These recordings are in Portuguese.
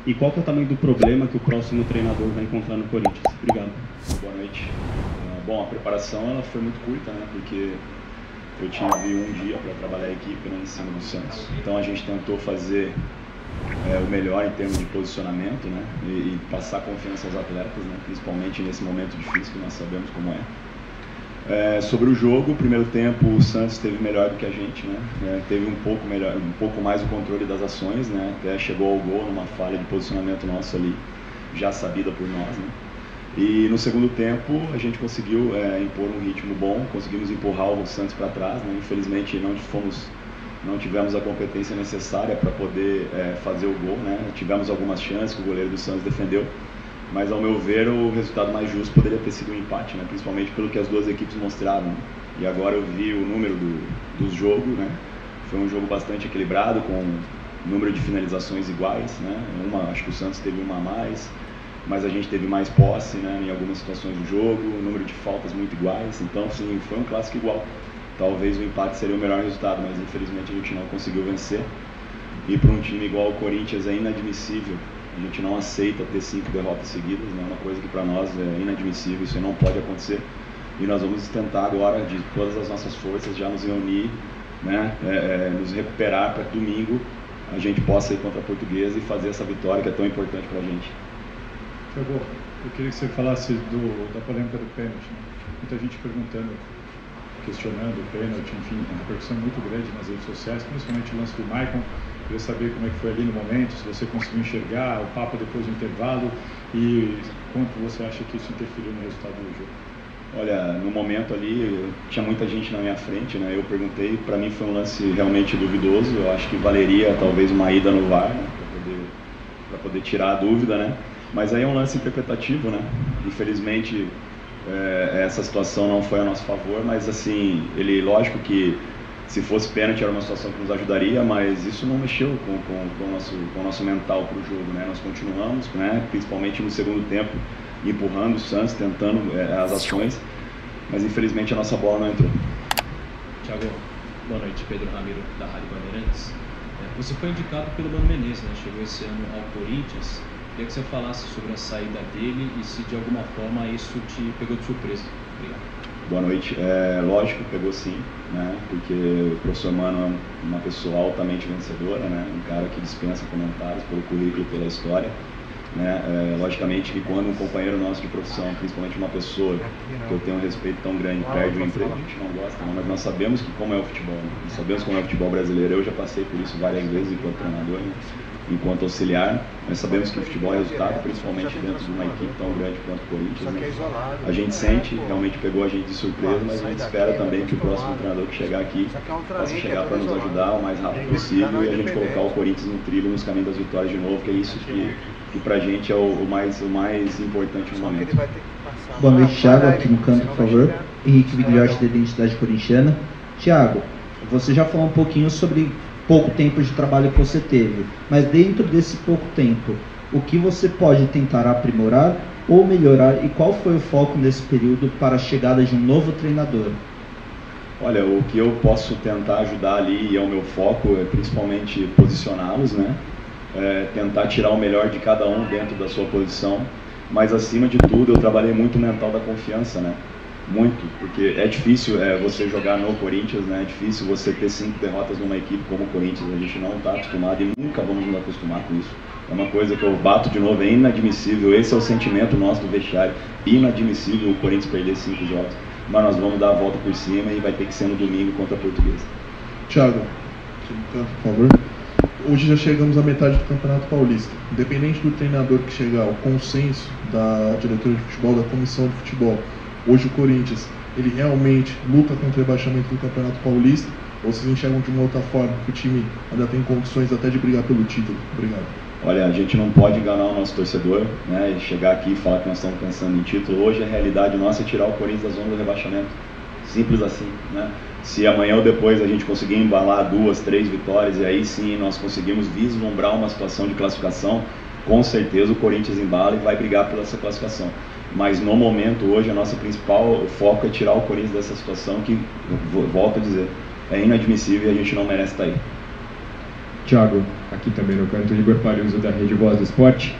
E qual que é o tamanho do problema que o próximo treinador vai encontrar no Corinthians? Obrigado. Boa noite. Bom, a preparação ela foi muito curta, né? Porque eu tive um dia para trabalhar a equipe em cima do Santos. Então a gente tentou fazer o melhor em termos de posicionamento, né? E passar confiança aos atletas, né? Principalmente nesse momento difícil que nós sabemos como é. Sobre o jogo, o primeiro tempo o Santos teve melhor do que a gente, né? Teve um pouco mais o controle das ações, né? Até chegou ao gol numa falha de posicionamento nosso ali, já sabida por nós, né? E no segundo tempo a gente conseguiu impor um ritmo bom, conseguimos empurrar o Santos para trás, né? Infelizmente não tivemos a competência necessária para poder fazer o gol, né? Tivemos algumas chances que o goleiro do Santos defendeu, mas ao meu ver o resultado mais justo poderia ter sido um empate, né? Principalmente pelo que as duas equipes mostraram, né? E agora eu vi o número dos jogos, né? Foi um jogo bastante equilibrado, com número de finalizações iguais, né? Acho que o Santos teve uma a mais, mas a gente teve mais posse, né? Em algumas situações do jogo, número de faltas muito iguais, então sim, foi um clássico igual. Talvez o empate seria o melhor resultado, mas infelizmente a gente não conseguiu vencer. E para um time igual ao Corinthians é inadmissível. A gente não aceita ter 5 derrotas seguidas, né? Uma coisa que para nós é inadmissível, isso não pode acontecer. E nós vamos tentar agora, de todas as nossas forças, já nos reunir, né? Nos recuperar para domingo a gente possa ir contra a Portuguesa e fazer essa vitória que é tão importante para a gente. Thiago, eu queria que você falasse da polêmica do pênalti, né? Muita gente perguntando, questionando o pênalti, enfim, uma repercussão muito grande nas redes sociais, principalmente o lance do Maicon. Queria saber como é que foi ali no momento, se você conseguiu enxergar o papo depois do intervalo e quanto você acha que isso interferiu no resultado do jogo. Olha, no momento ali, tinha muita gente na minha frente, né? Eu perguntei, para mim foi um lance realmente duvidoso, eu acho que valeria talvez uma ida no VAR, né? Para poder tirar a dúvida, né? Mas aí é um lance interpretativo, né? Infelizmente, essa situação não foi a nosso favor, mas assim, lógico que se fosse pênalti era uma situação que nos ajudaria, mas isso não mexeu com o nosso mental para o jogo, né? Nós continuamos, né? Principalmente no segundo tempo, empurrando o Santos, tentando as ações, mas infelizmente a nossa bola não entrou. Thiago, boa noite. Pedro Ramiro, da Rádio Bandeirantes. Você foi indicado pelo Mano Menezes, né? Chegou esse ano ao Corinthians. Queria que você falasse sobre a saída dele e se de alguma forma isso te pegou de surpresa. Obrigado. Boa noite. Lógico que pegou sim, né? Porque o professor Mano é uma pessoa altamente vencedora, né? Um cara que dispensa comentários pelo currículo e pela história, né? Logicamente que quando um companheiro nosso de profissão, principalmente uma pessoa que eu tenho um respeito tão grande, perde o emprego, a gente não gosta, né? Mas nós sabemos que como é o futebol, né? Nós sabemos como é o futebol brasileiro. Eu já passei por isso várias vezes enquanto treinador, né? Enquanto auxiliar, nós sabemos que o futebol é resultado, principalmente dentro de uma equipe tão grande quanto o Corinthians, né? A gente sente, realmente pegou a gente de surpresa, mas a gente espera também que o próximo treinador que chegar aqui possa chegar para nos ajudar o mais rápido possível e a gente colocar o Corinthians no trilho, nos caminhos das vitórias de novo, que é isso que pra gente é o mais importante no momento. Boa noite, Thiago, aqui no canto, por favor. Henrique Vigliotti, da Identidade Corintiana. Thiago, você já falou um pouquinho sobre pouco tempo de trabalho que você teve, mas dentro desse pouco tempo, o que você pode tentar aprimorar ou melhorar e qual foi o foco nesse período para a chegada de um novo treinador? Olha, o que eu posso tentar ajudar ali, e é o meu foco, é principalmente posicioná-los, né? Tentar tirar o melhor de cada um dentro da sua posição, mas acima de tudo eu trabalhei muito o mental da confiança, né? Muito, porque é difícil você jogar no Corinthians, né? É difícil você ter 5 derrotas numa equipe como o Corinthians, a gente não está acostumado e nunca vamos nos acostumar com isso. É uma coisa que eu bato de novo, é inadmissível, esse é o sentimento nosso do vestiário, inadmissível o Corinthians perder 5 jogos, mas nós vamos dar a volta por cima e vai ter que ser no domingo contra a Portuguesa. Thiago, por favor. Hoje já chegamos à metade do Campeonato Paulista. Independente do treinador que chegar, o consenso da diretoria de futebol, da comissão de futebol, hoje o Corinthians, ele realmente luta contra o rebaixamento do Campeonato Paulista, ou vocês enxergam de uma outra forma que o time ainda tem condições até de brigar pelo título? Obrigado. Olha, a gente não pode enganar o nosso torcedor, né, e chegar aqui e falar que nós estamos pensando em título. Hoje a realidade nossa é tirar o Corinthians da zona do rebaixamento. Simples assim, né? Se amanhã ou depois a gente conseguir embalar 2, 3 vitórias e aí sim nós conseguimos vislumbrar uma situação de classificação, com certeza o Corinthians embala e vai brigar pela essa classificação. Mas no momento, hoje, a nossa principal foco é tirar o Corinthians dessa situação que, volto a dizer, é inadmissível e a gente não merece estar aí. Thiago, aqui também no canto, Igor Pariuso, da Rede Voz do Esporte.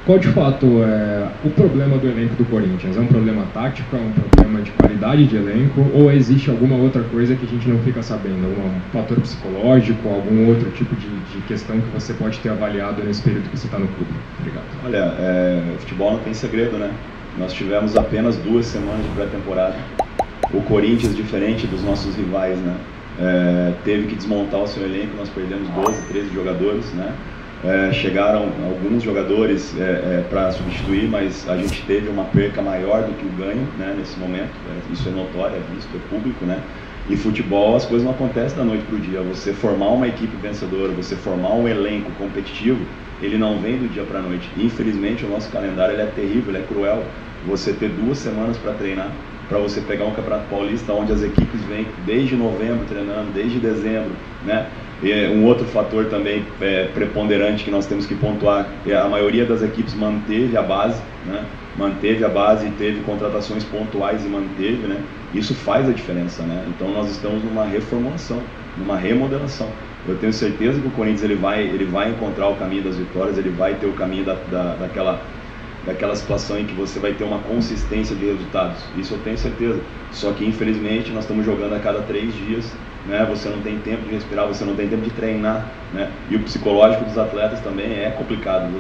Qual de fato é o problema do elenco do Corinthians? É um problema tático, é um problema de qualidade de elenco, ou existe alguma outra coisa que a gente não fica sabendo? Um fator psicológico, algum outro tipo de questão que você pode ter avaliado nesse período que você está no clube? Obrigado. Olha, futebol não tem segredo, né? Nós tivemos apenas 2 semanas de pré-temporada. O Corinthians, diferente dos nossos rivais, né? Teve que desmontar o seu elenco, nós perdemos 12, 13 jogadores, né? Chegaram alguns jogadores para substituir, mas a gente teve uma perca maior do que o ganho, né, nesse momento. Isso é notório, é visto, é público, né? E futebol, as coisas não acontecem da noite para o dia. Você formar uma equipe vencedora, você formar um elenco competitivo, ele não vem do dia para a noite. Infelizmente, o nosso calendário ele é terrível, ele é cruel. Você ter 2 semanas para treinar, para você pegar um Campeonato Paulista onde as equipes vêm desde novembro treinando, desde dezembro, né? E um outro fator também preponderante que nós temos que pontuar é a maioria das equipes manteve a base, né? Manteve a base e teve contratações pontuais e manteve, né? Isso faz a diferença, né? Então nós estamos numa reformulação, numa remodelação. Eu tenho certeza que o Corinthians ele vai encontrar o caminho das vitórias, ele vai ter o caminho daquela situação em que você vai ter uma consistência de resultados. Isso eu tenho certeza. Só que infelizmente nós estamos jogando a cada 3 dias, né? Você não tem tempo de respirar, você não tem tempo de treinar, né? E o psicológico dos atletas também é complicado.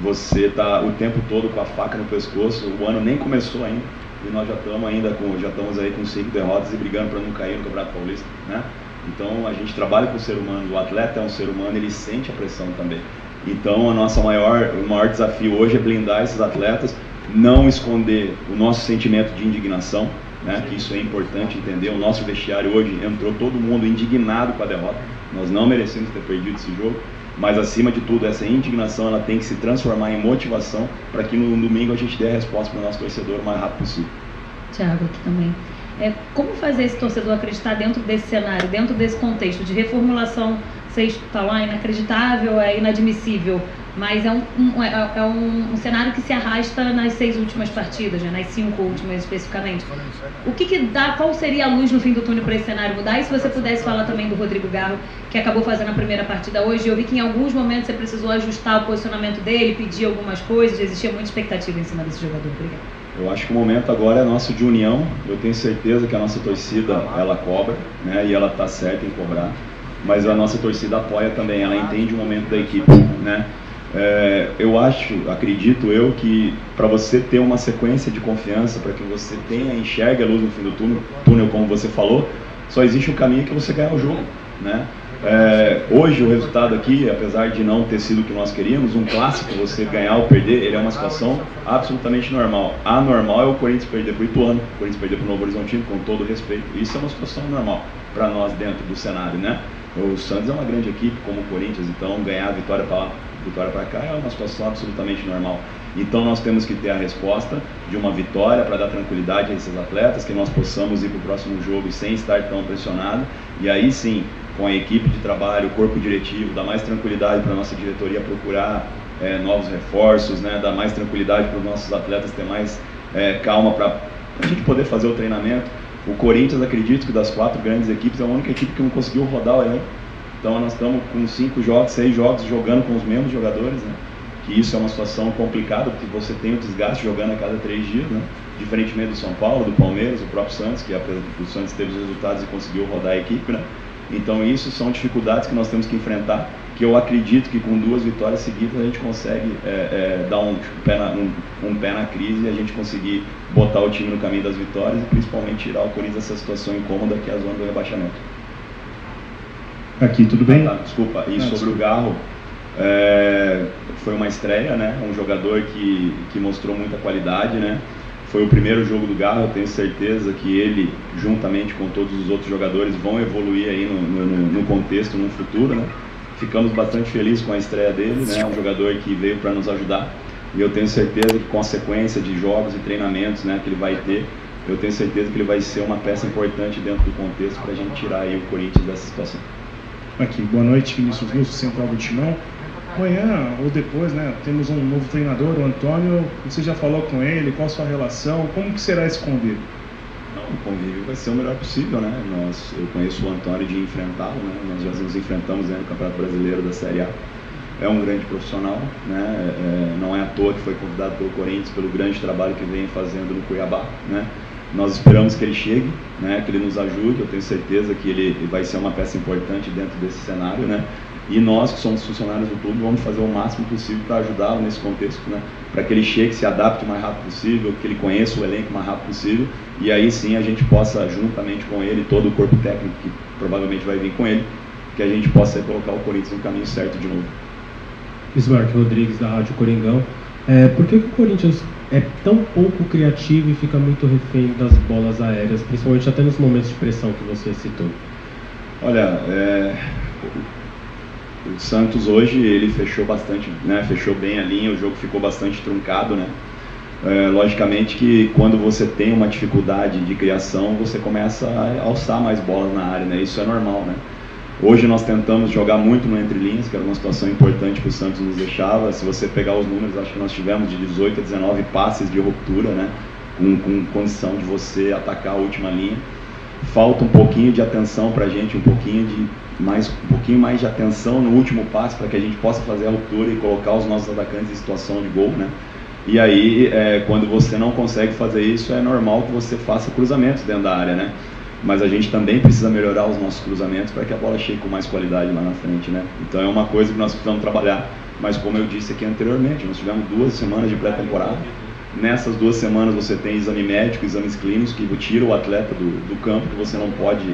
Você tá o tempo todo com a faca no pescoço. O ano nem começou ainda e nós já estamos aí com 5 derrotas e brigando para não cair no Campeonato Paulista, né? Então a gente trabalha com o ser humano. O atleta é um ser humano, ele sente a pressão também. Então o maior desafio hoje é blindar esses atletas, não esconder o nosso sentimento de indignação, né? Que isso é importante entender. O nosso vestiário hoje entrou todo mundo indignado com a derrota. Nós não merecemos ter perdido esse jogo, mas acima de tudo essa indignação ela tem que se transformar em motivação para que no domingo a gente dê a resposta para o nosso torcedor o mais rápido possível. Tiago, aqui também. Como fazer esse torcedor acreditar dentro desse cenário, dentro desse contexto de reformulação? Você está lá, inacreditável, é inadmissível, mas é um cenário que se arrasta nas 6 últimas partidas, né, nas 5 últimas especificamente. O que dá, qual seria a luz no fim do túnel para esse cenário mudar? E se você pudesse falar também do Rodrigo Garro, que acabou fazendo a primeira partida hoje, eu vi que em alguns momentos você precisou ajustar o posicionamento dele, pedir algumas coisas, existia muita expectativa em cima desse jogador. Obrigado. Eu acho que o momento agora é nosso de união. Eu tenho certeza que a nossa torcida, ela cobra, né, e ela está certa em cobrar. Mas a nossa torcida apoia também, ela entende o momento da equipe, né? Acredito eu que para você ter uma sequência de confiança, para que você enxergue a luz no fim do túnel, como você falou, só existe um caminho que é você ganhar o jogo, né? Hoje o resultado aqui, apesar de não ter sido o que nós queríamos, um clássico, você ganhar ou perder, ele é uma situação absolutamente normal. Anormal é o Corinthians perder para o Ituano, o Corinthians perder para o Novo Horizontino, com todo respeito. Isso é uma situação normal para nós dentro do cenário, né? O Santos é uma grande equipe como o Corinthians, então ganhar a vitória para lá, vitória para cá é uma situação absolutamente normal. Então nós temos que ter a resposta de uma vitória para dar tranquilidade a esses atletas, que nós possamos ir para o próximo jogo sem estar tão pressionado, e aí sim, com a equipe de trabalho, o corpo diretivo, dar mais tranquilidade para a nossa diretoria procurar novos reforços, né? Dar mais tranquilidade para os nossos atletas ter mais calma para a gente poder fazer o treinamento. O Corinthians, acredito que das 4 grandes equipes, é a única equipe que não conseguiu rodar o elenco. Então nós estamos com 5 jogos, 6 jogos jogando com os mesmos jogadores, né? Que isso é uma situação complicada, porque você tem o desgaste jogando a cada 3 dias, né? Diferentemente do São Paulo, do Palmeiras, do próprio Santos, que o Santos teve os resultados e conseguiu rodar a equipe, né? Então isso são dificuldades que nós temos que enfrentar, que eu acredito que com 2 vitórias seguidas a gente consegue dar um pé na crise e a gente conseguir botar o time no caminho das vitórias e principalmente tirar o Corinthians dessa situação incômoda que é a zona do rebaixamento. Aqui, tudo bem? Desculpa. E sobre o Garro, foi uma estreia, né? Um jogador que mostrou muita qualidade, né? Foi o primeiro jogo do Garro, eu tenho certeza que ele, juntamente com todos os outros jogadores, vão evoluir aí no contexto, no futuro, né? Ficamos bastante felizes com a estreia dele, né? Um jogador que veio para nos ajudar e eu tenho certeza que com a sequência de jogos e treinamentos, né, que ele vai ter, eu tenho certeza que ele vai ser uma peça importante dentro do contexto para a gente tirar aí o Corinthians dessa situação. Aqui, boa noite, Vinícius Lúcio, Central do Timão. Amanhã ou depois, né, temos um novo treinador, o Antônio. Você já falou com ele? Qual a sua relação? Como que será esse convívio? o convívio vai ser o melhor possível, né? Eu conheço o Antônio de enfrentá-lo, né? Nós já nos enfrentamos no Campeonato Brasileiro da Série A. É um grande profissional, né? Não é à toa que foi convidado pelo Corinthians pelo grande trabalho que vem fazendo no Cuiabá, né? Nós esperamos que ele chegue, né? Que ele nos ajude. Eu tenho certeza que ele vai ser uma peça importante dentro desse cenário, né? E nós, que somos funcionários do clube, vamos fazer o máximo possível para ajudá-lo nesse contexto, né? Para que ele chegue, se adapte o mais rápido possível, que ele conheça o elenco o mais rápido possível, e aí sim a gente possa, juntamente com ele, todo o corpo técnico que provavelmente vai vir com ele, que a gente possa colocar o Corinthians no caminho certo de novo. Bismarck Rodrigues, da Rádio Coringão. Por que o Corinthians é tão pouco criativo e fica muito refém das bolas aéreas, principalmente até nos momentos de pressão que você citou? Olha, o Santos hoje ele fechou bastante, né? Fechou bem a linha, o jogo ficou bastante truncado, né? Logicamente que quando você tem uma dificuldade de criação, você começa a alçar mais bolas na área, né? Isso é normal, né? Hoje nós tentamos jogar muito no entre linhas, que era uma situação importante que o Santos nos deixava. Se você pegar os números, acho que nós tivemos de 18 a 19 passes de ruptura, né? Com condição de você atacar a última linha. Falta um pouquinho de atenção para a gente, um pouquinho mais de atenção no último passe para que a gente possa fazer a ruptura e colocar os nossos atacantes em situação de gol, né? E aí, quando você não consegue fazer isso, é normal que você faça cruzamentos dentro da área, né? Mas a gente também precisa melhorar os nossos cruzamentos para que a bola chegue com mais qualidade lá na frente, né? Então é uma coisa que nós precisamos trabalhar, mas como eu disse aqui anteriormente, nós tivemos 2 semanas de pré-temporada. Nessas 2 semanas você tem exame médico, exames clínicos que tiram o atleta do campo, que você não pode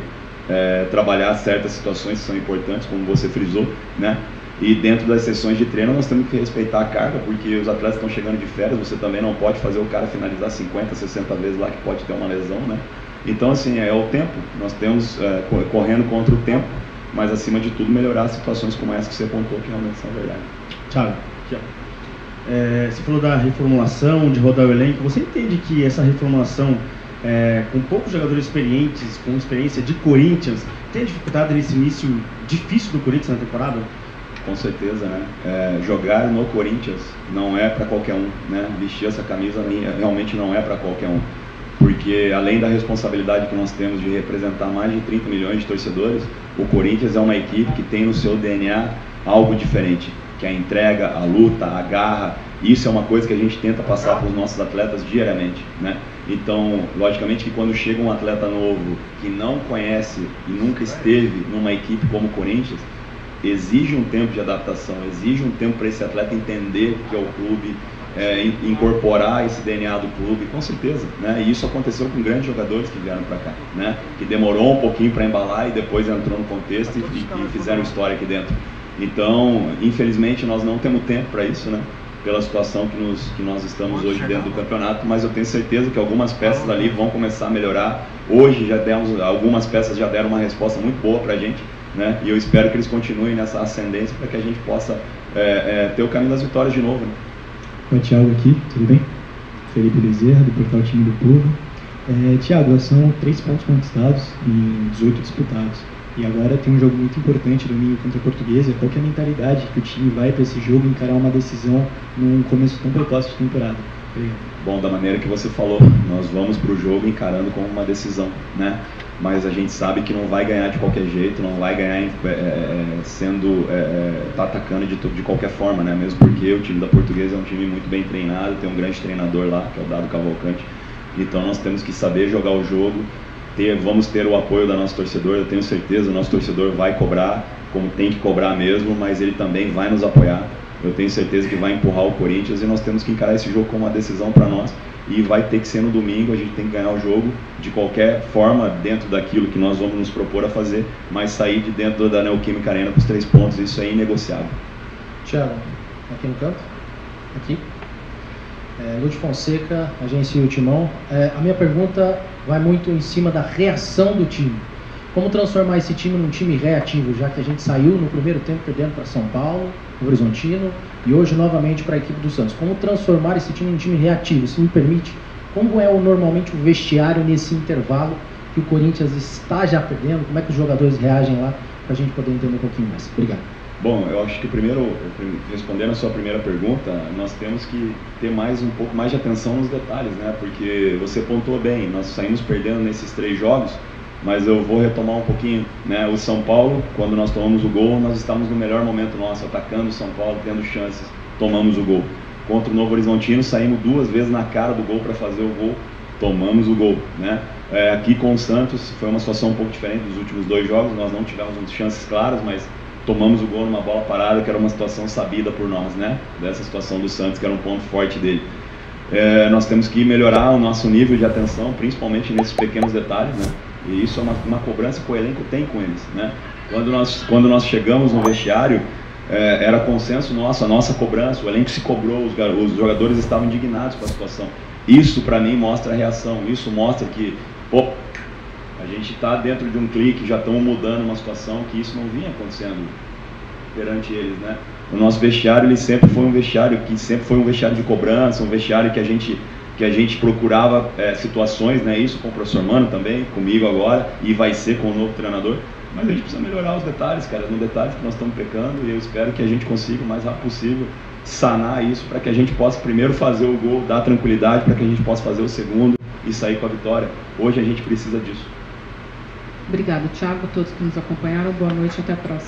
trabalhar certas situações que são importantes, como você frisou, né? E dentro das sessões de treino nós temos que respeitar a carga, porque os atletas estão chegando de férias, você também não pode fazer o cara finalizar 50, 60 vezes lá que pode ter uma lesão, né? Então, assim, é o tempo, nós temos correndo contra o tempo, mas acima de tudo melhorar situações como essa que você apontou, que realmente são verdade. Thiago, você falou da reformulação, de rodar o elenco. Você entende que essa reformulação, com poucos jogadores experientes, com experiência de Corinthians, tem dificuldade nesse início difícil do Corinthians na temporada? Com certeza, né? Jogar no Corinthians não é para qualquer um, né? Vestir essa camisa realmente não é para qualquer um. Porque além da responsabilidade que nós temos de representar mais de 30 milhões de torcedores, o Corinthians é uma equipe que tem no seu DNA algo diferente, que é a entrega, a luta, a garra. Isso é uma coisa que a gente tenta passar para os nossos atletas diariamente, né? Então, logicamente que quando chega um atleta novo que não conhece e nunca esteve numa equipe como o Corinthians, exige um tempo de adaptação, exige um tempo para esse atleta entender o que é o clube, incorporar esse DNA do clube, com certeza, né? E isso aconteceu com grandes jogadores que vieram para cá, né? Que demorou um pouquinho para embalar e depois entrou no contexto e fizeram história aqui dentro. Então, infelizmente, nós não temos tempo para isso, né? Pela situação que nós estamos hoje dentro do campeonato, mas eu tenho certeza que algumas peças ali vão começar a melhorar. Hoje algumas peças já deram uma resposta muito boa para a gente, né? E eu espero que eles continuem nessa ascendência para que a gente possa ter o caminho das vitórias de novo, né? Oi, Thiago aqui, tudo bem? Felipe Bezerra, do portal Time do Povo. Thiago, são 3 pontos conquistados em 18 disputados. E agora tem um jogo muito importante domingo contra a Portuguesa. Qual que é a mentalidade que o time vai para esse jogo encarar uma decisão num começo tão precoce de temporada? Obrigado. Bom, da maneira que você falou, nós vamos para o jogo encarando como uma decisão, né? Mas a gente sabe que não vai ganhar de qualquer jeito, não vai ganhar atacando de qualquer forma, né? Mesmo porque o time da Portuguesa é um time muito bem treinado, tem um grande treinador lá, que é o Dado Cavalcante. Então nós temos que saber jogar o jogo, vamos ter o apoio da nosso torcedor. Eu tenho certeza, o nosso torcedor vai cobrar, como tem que cobrar mesmo, mas ele também vai nos apoiar. Eu tenho certeza que vai empurrar o Corinthians e nós temos que encarar esse jogo como uma decisão para nós. E vai ter que ser no domingo, a gente tem que ganhar o jogo de qualquer forma, dentro daquilo que nós vamos nos propor a fazer, mas sair de dentro da Neoquímica Arena com os 3 pontos, isso é inegociável. Thiago, aqui no canto, aqui. Lúcio Fonseca, agência O Timão. A minha pergunta vai muito em cima da reação do time. Como transformar esse time num time reativo, já que a gente saiu no primeiro tempo perdendo para São Paulo, o Horizontino, e hoje novamente para a equipe do Santos. Como transformar esse time num time reativo? Se me permite, como é normalmente o vestiário nesse intervalo que o Corinthians está já perdendo? Como é que os jogadores reagem lá, para a gente poder entender um pouquinho mais? Obrigado. Bom, eu acho que primeiro, respondendo a sua primeira pergunta, nós temos que ter um pouco mais de atenção nos detalhes, né? Porque você pontuou bem, nós saímos perdendo nesses 3 jogos, mas eu vou retomar um pouquinho, né? O São Paulo, quando nós tomamos o gol, nós estávamos no melhor momento nosso, atacando o São Paulo, tendo chances, tomamos o gol. Contra o Novo Horizontino, saímos 2 vezes na cara do gol para fazer o gol, tomamos o gol, né? Aqui com o Santos foi uma situação um pouco diferente dos últimos 2 jogos, nós não tivemos chances claras, mas tomamos o gol numa bola parada, que era uma situação sabida por nós, né? Dessa situação do Santos, que era um ponto forte dele. Nós temos que melhorar o nosso nível de atenção, principalmente nesses pequenos detalhes, né? E isso é uma cobrança que o elenco tem com eles, né? Quando nós chegamos no vestiário, era consenso nosso, a nossa cobrança, o elenco se cobrou, os jogadores estavam indignados com a situação. Isso, para mim, mostra a reação, isso mostra que, pô, a gente está dentro de um clique, já estamos mudando uma situação que isso não vinha acontecendo perante eles, né? O nosso vestiário, ele sempre foi um vestiário de cobrança, um vestiário que a gente procurava situações, né? Isso com o professor Mano também, comigo agora, e vai ser com o novo treinador. Mas a gente precisa melhorar os detalhes, cara, no detalhes que nós estamos pecando, e eu espero que a gente consiga o mais rápido possível sanar isso para que a gente possa primeiro fazer o gol, dar tranquilidade para que a gente possa fazer o segundo e sair com a vitória. Hoje a gente precisa disso. Obrigado, Thiago, a todos que nos acompanharam. Boa noite e até a próxima.